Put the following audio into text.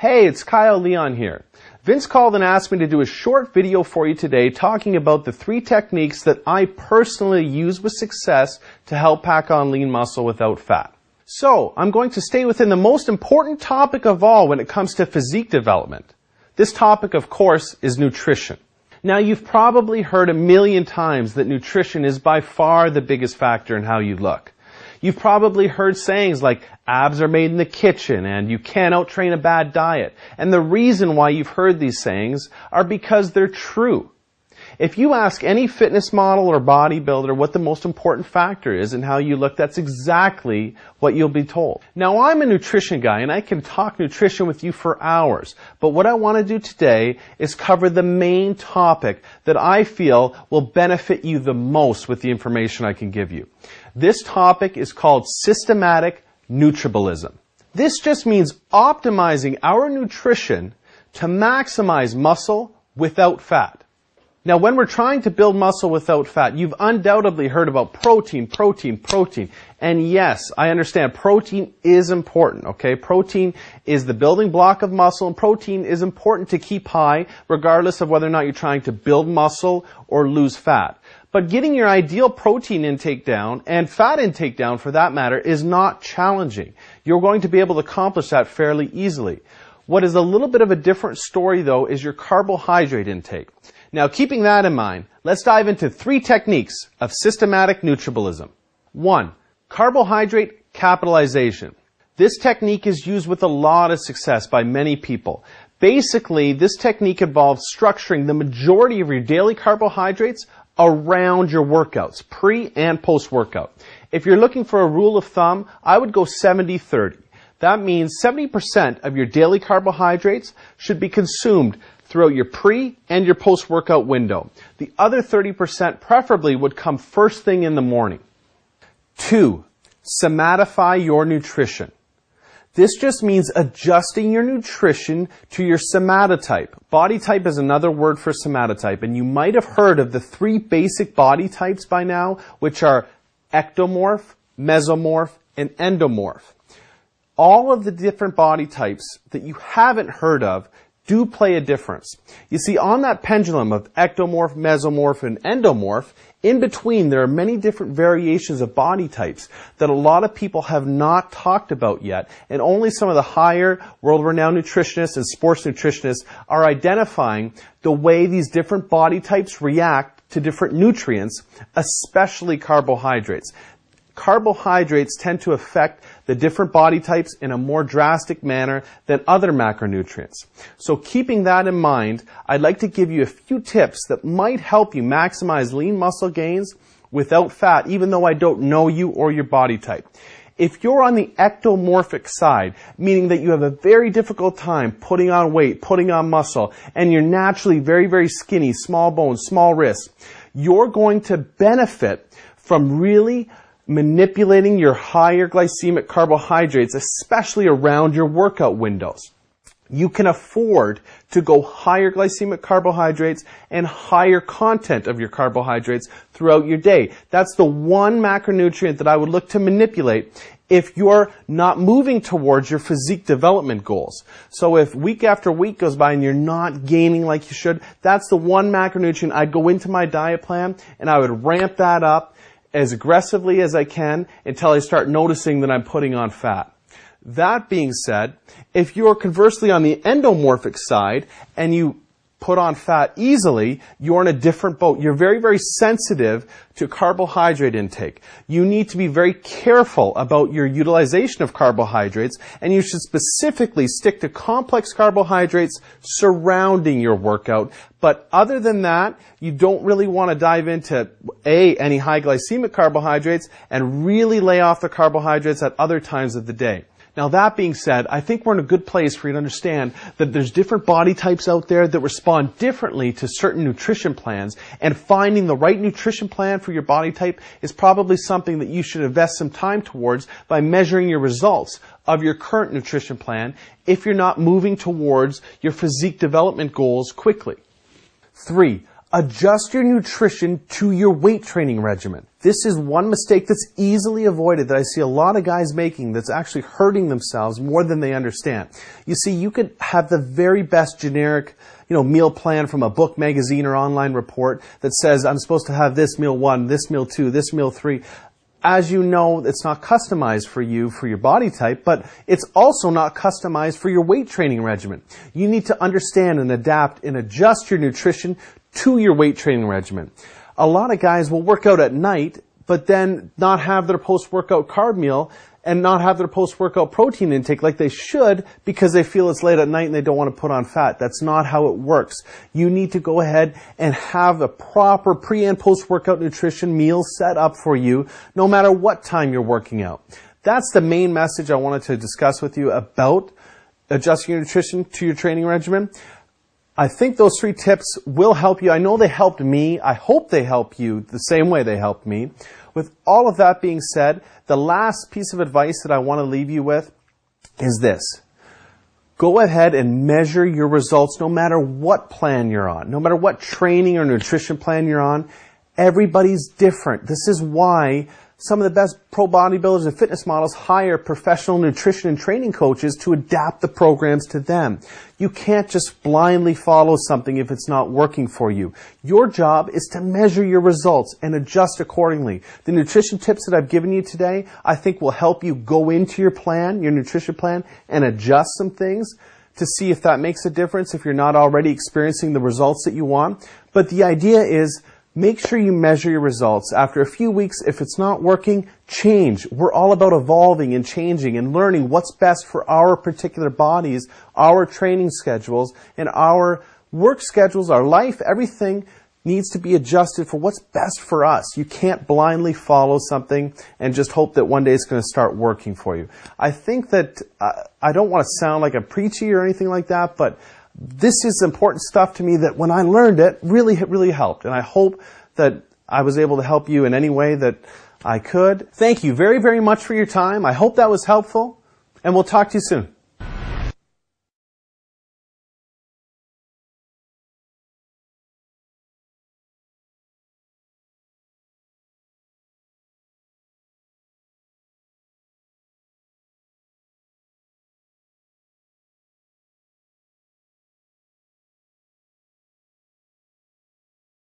Hey, it's Kyle Leon here. Vince called and asked me to do a short video for you today talking about the 3 techniques that I personally use with success to help pack on lean muscle without fat. So, I'm going to stay within the most important topic of all when it comes to physique development. This topic, of course, is nutrition. Now, you've probably heard a million times that nutrition is by far the biggest factor in how you look. You've probably heard sayings like, abs are made in the kitchen and you can't out-train a bad diet. And the reason why you've heard these sayings are because they're true. If you ask any fitness model or bodybuilder what the most important factor is in how you look, that's exactly what you'll be told. Now, I'm a nutrition guy and I can talk nutrition with you for hours, but what I want to do today is cover the main topic that I feel will benefit you the most with the information I can give you. This topic is called systematic nutritionism. This just means optimizing our nutrition to maximize muscle without fat. Now, when we're trying to build muscle without fat, you've undoubtedly heard about protein. And yes, I understand protein is important, okay? Protein is the building block of muscle, and protein is important to keep high regardless of whether or not you're trying to build muscle or lose fat. But getting your ideal protein intake down, and fat intake down for that matter, is not challenging. You're going to be able to accomplish that fairly easily. What is a little bit of a different story, though, is your carbohydrate intake. Now, keeping that in mind, let's dive into 3 techniques of systematic nutritionism. 1. Carbohydrate capitalization. This technique is used with a lot of success by many people. Basically, this technique involves structuring the majority of your daily carbohydrates around your workouts, pre and post-workout. If you're looking for a rule of thumb, I would go 70-30. That means 70% of your daily carbohydrates should be consumed throughout your pre and your post-workout window. The other 30% preferably would come first thing in the morning. 2. Somatify your nutrition. This just means adjusting your nutrition to your somatotype. Body type is another word for somatotype, and you might have heard of the 3 basic body types by now, which are ectomorph, mesomorph, and endomorph. All of the different body types that you haven't heard of do play a difference. You see, on that pendulum of ectomorph, mesomorph, and endomorph, in between there are many different variations of body types that a lot of people have not talked about yet, and only some of the higher world-renowned nutritionists and sports nutritionists are identifying the way these different body types react to different nutrients, especially carbohydrates. Carbohydrates tend to affect the different body types in a more drastic manner than other macronutrients. So keeping that in mind, I'd like to give you a few tips that might help you maximize lean muscle gains without fat, even though I don't know you or your body type. If you're on the ectomorphic side, meaning that you have a very difficult time putting on weight, putting on muscle, and you're naturally very, very skinny, small bones, small wrists, you're going to benefit from really manipulating your higher glycemic carbohydrates, especially around your workout windows. You can afford to go higher glycemic carbohydrates and higher content of your carbohydrates throughout your day. That's the one macronutrient that I would look to manipulate if you're not moving towards your physique development goals. So if week after week goes by and you're not gaining like you should, that's the one macronutrient I'd go into my diet plan and I would ramp that up as aggressively as I can until I start noticing that I'm putting on fat. That being said, if you're conversely on the endomorphic side and you put on fat easily, you're in a different boat. You're very, very sensitive to carbohydrate intake. You need to be very careful about your utilization of carbohydrates, and you should specifically stick to complex carbohydrates surrounding your workout. But other than that, you don't really want to dive into any high glycemic carbohydrates and really lay off the carbohydrates at other times of the day. Now, that being said, I think we're in a good place for you to understand that there's different body types out there that respond differently to certain nutrition plans, and finding the right nutrition plan for your body type is probably something that you should invest some time towards by measuring your results of your current nutrition plan if you're not moving towards your physique development goals quickly. 3. Adjust your nutrition to your weight training regimen. This is one mistake that's easily avoided that I see a lot of guys making that's actually hurting themselves more than they understand. You see, you could have the very best generic, meal plan from a book, magazine, or online report that says, I'm supposed to have this meal 1, this meal 2, this meal 3. As you know, it's not customized for you, for your body type, but it's also not customized for your weight training regimen. You need to understand and adapt and adjust your nutrition to your weight training regimen. A lot of guys will work out at night, but then not have their post-workout carb meal and not have their post-workout protein intake like they should because they feel it's late at night and they don't want to put on fat. That's not how it works. You need to go ahead and have a proper pre- and post-workout nutrition meal set up for you no matter what time you're working out. That's the main message I wanted to discuss with you about adjusting your nutrition to your training regimen. I think those 3 tips will help you. I know they helped me. I hope they help you the same way they helped me. With all of that being said, the last piece of advice that I want to leave you with is this. Go ahead and measure your results no matter what plan you're on, no matter what training or nutrition plan you're on. Everybody's different. This is why some of the best pro bodybuilders and fitness models hire professional nutrition and training coaches to adapt the programs to them. You can't just blindly follow something if it's not working for you. Your job is to measure your results and adjust accordingly. The nutrition tips that I've given you today, I think will help you go into your plan, your nutrition plan, and adjust some things to see if that makes a difference if you're not already experiencing the results that you want. But the idea is, make sure you measure your results. After a few weeks, if it's not working, change. We're all about evolving and changing and learning what's best for our particular bodies, our training schedules, and our work schedules, our life. Everything needs to be adjusted for what's best for us. You can't blindly follow something and just hope that one day it's going to start working for you. I think that I don't want to sound like a preachy or anything like that, but this is important stuff to me that when I learned it, really helped. And I hope that I was able to help you in any way that I could. Thank you very much for your time. I hope that was helpful, and we'll talk to you soon.